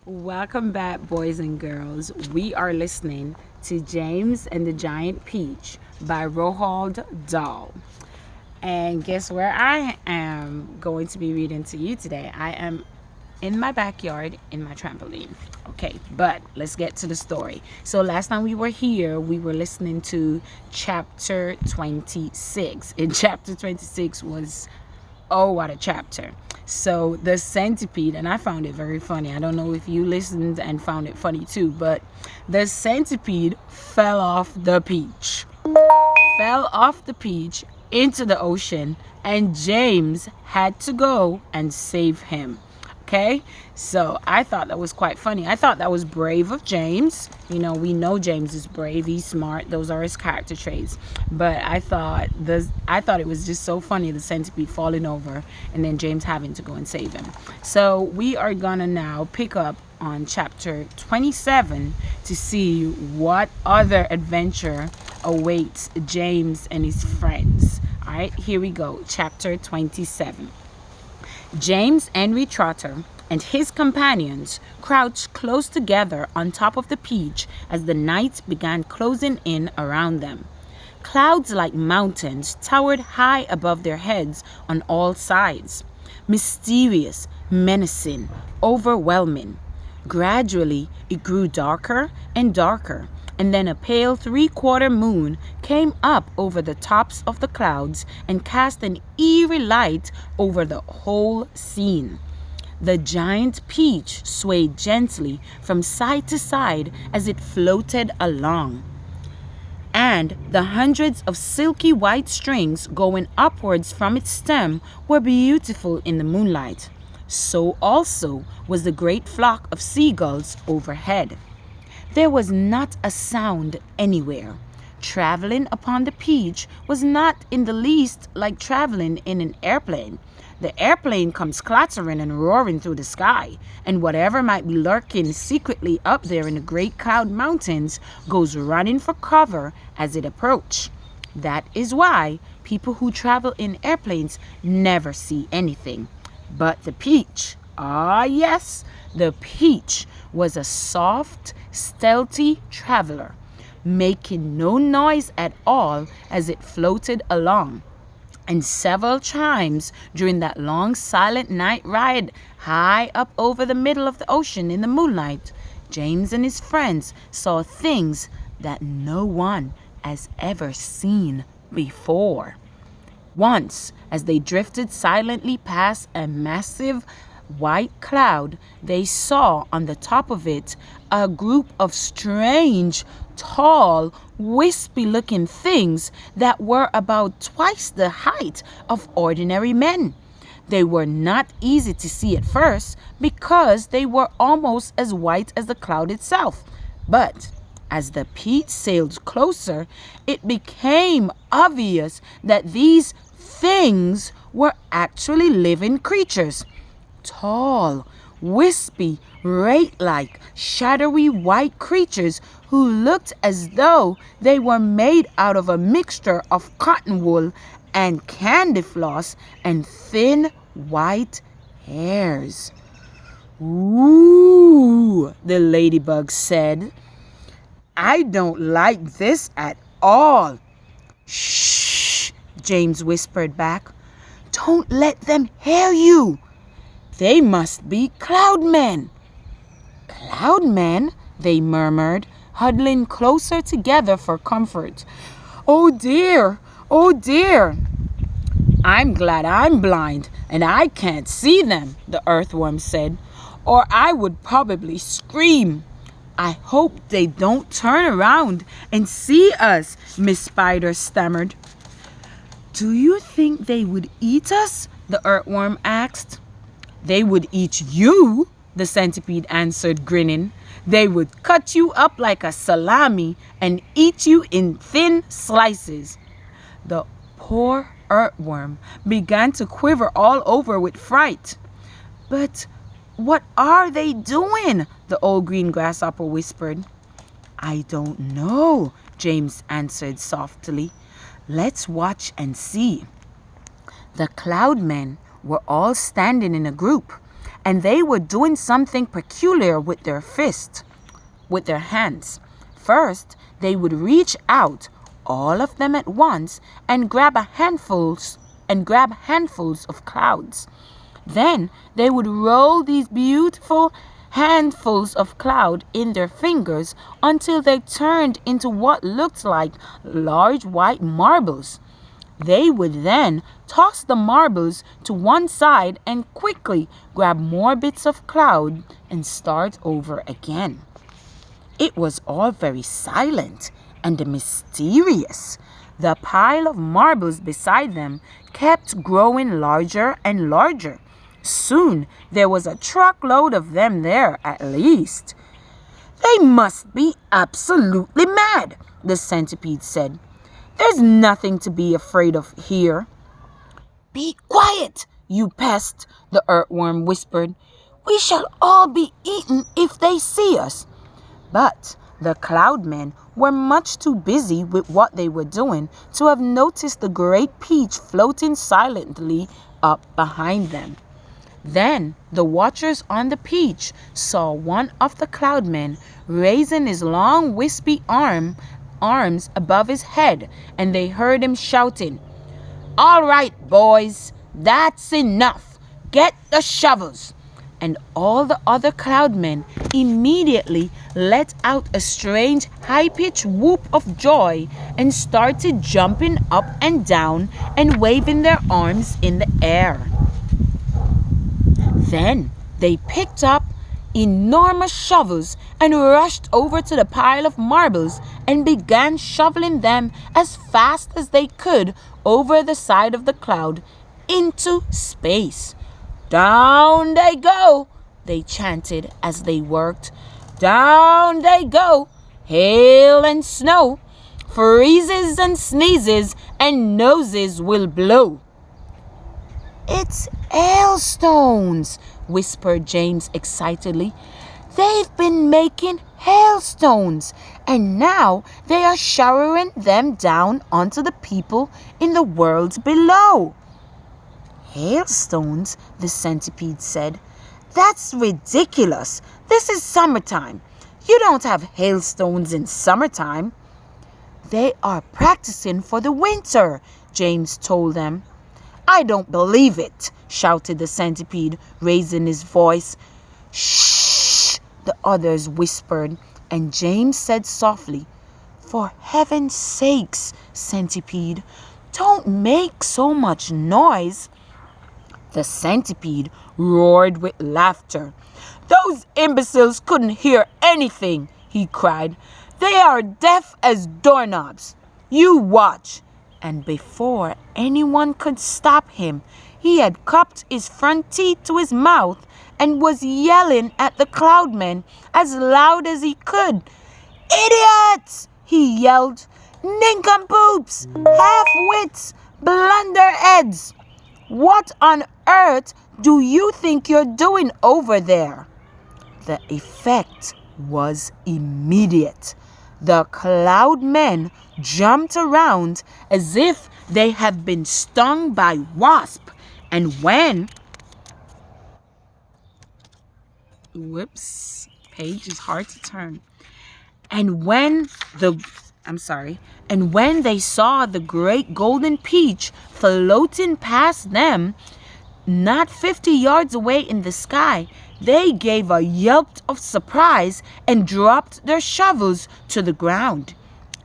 Welcome back, boys and girls. We are listening to James and the Giant Peach by Roald Dahl. And guess where I am going to be reading to you today? I am in my backyard in my trampoline. Okay, but let's get to the story. So last time we were here, we were listening to chapter 26. And chapter 26 was, oh, what a chapter. So the centipede, and I found it very funny. I don't know if you listened and found it funny too, but the centipede fell off the peach. Fell off the peach into the ocean, and James had to go and save him. Okay, so I thought that was quite funny. I thought that was brave of James. You know, we know James is brave. He's smart. Those are his character traits. But I thought it was just so funny, the centipede falling over and then James having to go and save him. So we are gonna now pick up on chapter 27 to see what other adventure awaits James and his friends. All right, here we go. Chapter 27. James Henry Trotter and his companions crouched close together on top of the peach as the night began closing in around them. Clouds like mountains towered high above their heads on all sides. Mysterious, menacing, overwhelming. Gradually, it grew darker and darker, and then a pale three-quarter moon came up over the tops of the clouds and cast an eerie light over the whole scene. The giant peach swayed gently from side to side as it floated along, and the hundreds of silky white strings going upwards from its stem were beautiful in the moonlight. So also was the great flock of seagulls overhead. There was not a sound anywhere. Traveling upon the peach was not in the least like traveling in an airplane. The airplane comes clattering and roaring through the sky, and whatever might be lurking secretly up there in the great cloud mountains goes running for cover as it approaches. That is why people who travel in airplanes never see anything. But the peach, ah yes, the peach was a soft, stealthy traveler, making no noise at all as it floated along. And several times during that long silent night ride high up over the middle of the ocean in the moonlight, James and his friends saw things that no one has ever seen before. Once, as they drifted silently past a massive white cloud, they saw on the top of it a group of strange, tall, wispy-looking things that were about twice the height of ordinary men. They were not easy to see at first because they were almost as white as the cloud itself. But as the peach sailed closer, it became obvious that these things were actually living creatures. Tall, wispy, wraith-like, shadowy white creatures who looked as though they were made out of a mixture of cotton wool and candy floss and thin white hairs. "Ooh," the ladybug said. "I don't like this at all." "Shh," James whispered back. "Don't let them hear you. They must be cloudmen." "Cloudmen?" they murmured, huddling closer together for comfort. "Oh dear, oh dear. I'm glad I'm blind and I can't see them," the earthworm said, "or I would probably scream." "I hope they don't turn around and see us," Miss Spider stammered. "Do you think they would eat us?" the earthworm asked. "They would eat you," the centipede answered, grinning. "They would cut you up like a salami and eat you in thin slices." The poor earthworm began to quiver all over with fright. "But what are they doing?" the old green grasshopper whispered. "I don't know," James answered softly. "Let's watch and see." The cloudmen were all standing in a group, and they were doing something peculiar with their hands. First, they would reach out, all of them at once, and grab handfuls of clouds. Then they would roll these beautiful handfuls of cloud in their fingers until they turned into what looked like large white marbles. They would then toss the marbles to one side and quickly grab more bits of cloud and start over again. It was all very silent and mysterious. The pile of marbles beside them kept growing larger and larger. Soon there was a truckload of them there at least. "They must be absolutely mad," the centipede said. "There's nothing to be afraid of here." "Be quiet, you pest," the earthworm whispered. "We shall all be eaten if they see us." But the cloudmen were much too busy with what they were doing to have noticed the great peach floating silently up behind them. Then the watchers on the peach saw one of the cloudmen raising his long wispy arms above his head, and they heard him shouting, "All right, boys, that's enough. Get the shovels." And all the other cloudmen immediately let out a strange high-pitched whoop of joy and started jumping up and down and waving their arms in the air. Then they picked up enormous shovels and rushed over to the pile of marbles and began shoveling them as fast as they could over the side of the cloud into space. "Down they go," they chanted as they worked. "Down they go, hail and snow, freezes and sneezes, and noses will blow." "It's hailstones," whispered James excitedly. "They've been making hailstones, and now they are showering them down onto the people in the world below." "Hailstones?" the centipede said. "That's ridiculous. This is summertime. You don't have hailstones in summertime." "They are practicing for the winter," James told them. "I don't believe it," shouted the centipede, raising his voice. "Shh," the others whispered, and James said softly, "For heaven's sakes, centipede, don't make so much noise." The centipede roared with laughter. "Those imbeciles couldn't hear anything," he cried. "They are deaf as doorknobs. You watch." And before anyone could stop him, he had cupped his front teeth to his mouth and was yelling at the cloudmen as loud as he could. "Idiots!" he yelled. "Nincompoops! Half-wits! Blunderheads! What on earth do you think you're doing over there?" The effect was immediate. The cloudmen jumped around as if they had been stung by wasp, and when page is hard to turn. And when they saw the great golden peach floating past them, not 50 yards away in the sky, they gave a yelp of surprise and dropped their shovels to the ground.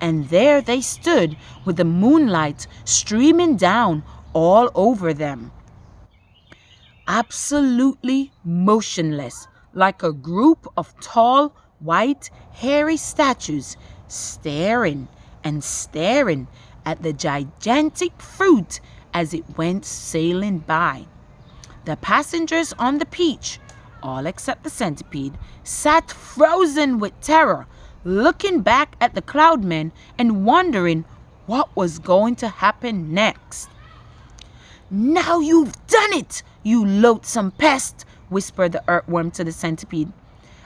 And there they stood with the moonlight streaming down all over them, absolutely motionless, like a group of tall, white, hairy statues, staring and staring at the gigantic fruit as it went sailing by. The passengers on the peach, all except the centipede, sat frozen with terror, looking back at the cloudmen and wondering what was going to happen next. "Now you've done it, you loathsome pest," whispered the earthworm to the centipede.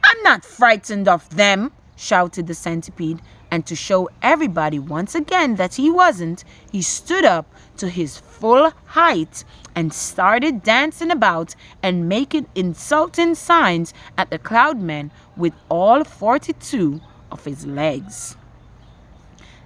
"I'm not frightened of them," shouted the centipede, And to show everybody once again that he wasn't, he stood up to his full height and started dancing about and making insulting signs at the Cloudmen with all 42 of his legs.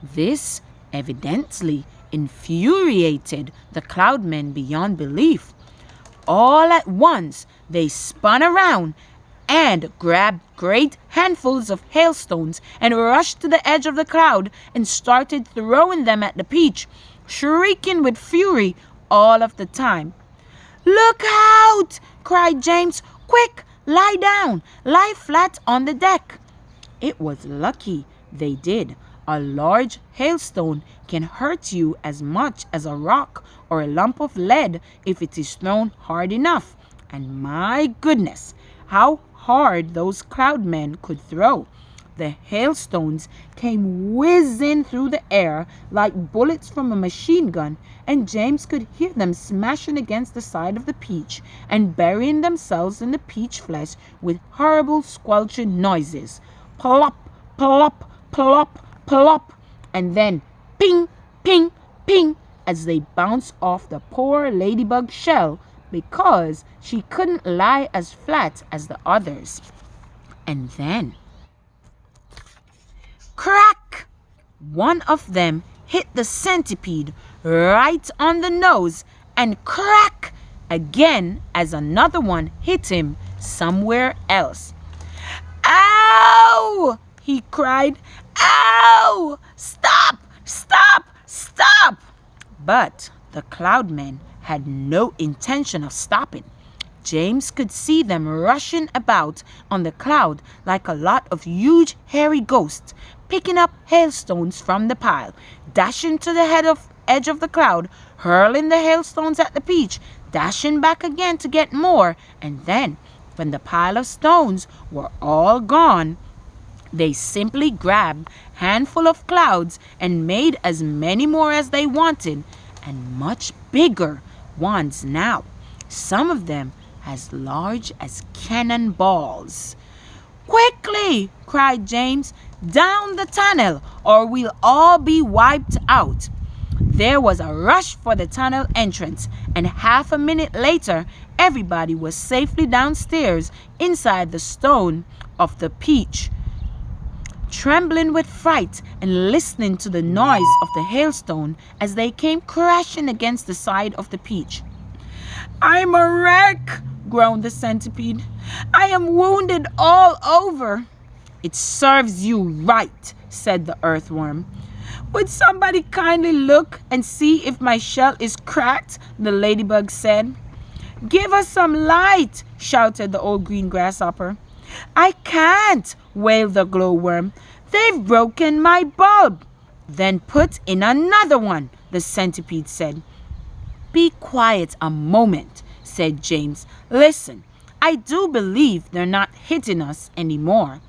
This evidently infuriated the Cloudmen beyond belief. All at once, they spun around and grabbed great handfuls of hailstones and rushed to the edge of the cloud and started throwing them at the Peach, shrieking with fury all of the time. "Look out!" cried James. "Quick, lie down, lie flat on the deck." It was lucky they did. A large hailstone can hurt you as much as a rock or a lump of lead if it is thrown hard enough. And my goodness, how hard those Cloudmen could throw. The hailstones came whizzing through the air like bullets from a machine gun, and James could hear them smashing against the side of the Peach and burying themselves in the peach flesh with horrible squelching noises. Plop, plop, plop, plop, and then ping, ping, ping as they bounced off the poor ladybug shell because she couldn't lie as flat as the others. And then, crack! One of them hit the centipede right on the nose, and crack again as another one hit him somewhere else. "Ow!" he cried. "Ow! Stop! Stop! Stop!" But the Cloudmen had no intention of stopping. James could see them rushing about on the cloud like a lot of huge hairy ghosts, picking up hailstones from the pile, dashing to the edge of the cloud, hurling the hailstones at the Peach, dashing back again to get more, and then, when the pile of stones were all gone, they simply grabbed a handful of clouds and made as many more as they wanted, and much bigger ones now, some of them as large as cannonballs. "Quickly!" cried James. "Down the tunnel, or we'll all be wiped out." There was a rush for the tunnel entrance, and half a minute later, everybody was safely downstairs inside the stone of the Peach, trembling with fright and listening to the noise of the hailstone as they came crashing against the side of the Peach. "I'm a wreck," groaned the centipede. "I am wounded all over." "It serves you right," said the earthworm. "Would somebody kindly look and see if my shell is cracked?" the ladybug said. "Give us some light," shouted the old green grasshopper. "I can't," wailed the glowworm. "They've broken my bulb." "Then put in another one," the centipede said. "Be quiet a moment," said James. "Listen, I do believe they're not hitting us anymore."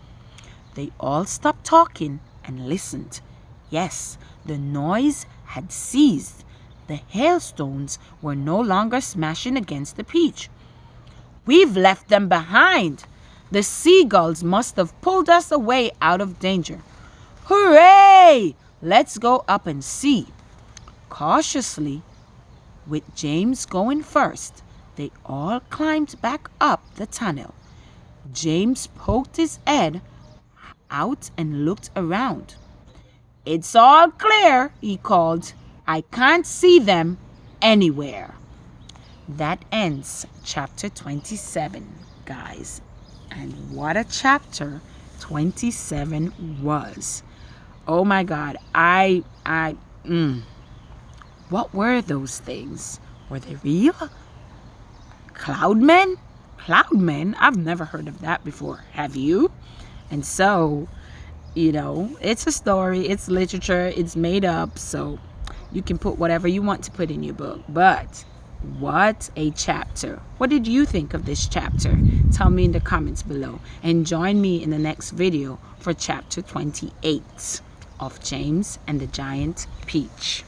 They all stopped talking and listened. Yes, the noise had ceased. The hailstones were no longer smashing against the Peach. "We've left them behind. The seagulls must have pulled us away out of danger. Hooray! Let's go up and see." Cautiously, with James going first, they all climbed back up the tunnel. James poked his head out and looked around. "It's all clear," he called. "I can't see them anywhere." That ends chapter 27, guys. And what a chapter 27 was. Oh my God. What were those things? Were they real? Cloudmen? Cloudmen? I've never heard of that before. Have you? And so, it's a story, it's literature, it's made up, so you can put whatever you want to put in your book. But what a chapter. What did you think of this chapter? Tell me in the comments below. And join me in the next video for chapter 28 of James and the Giant Peach.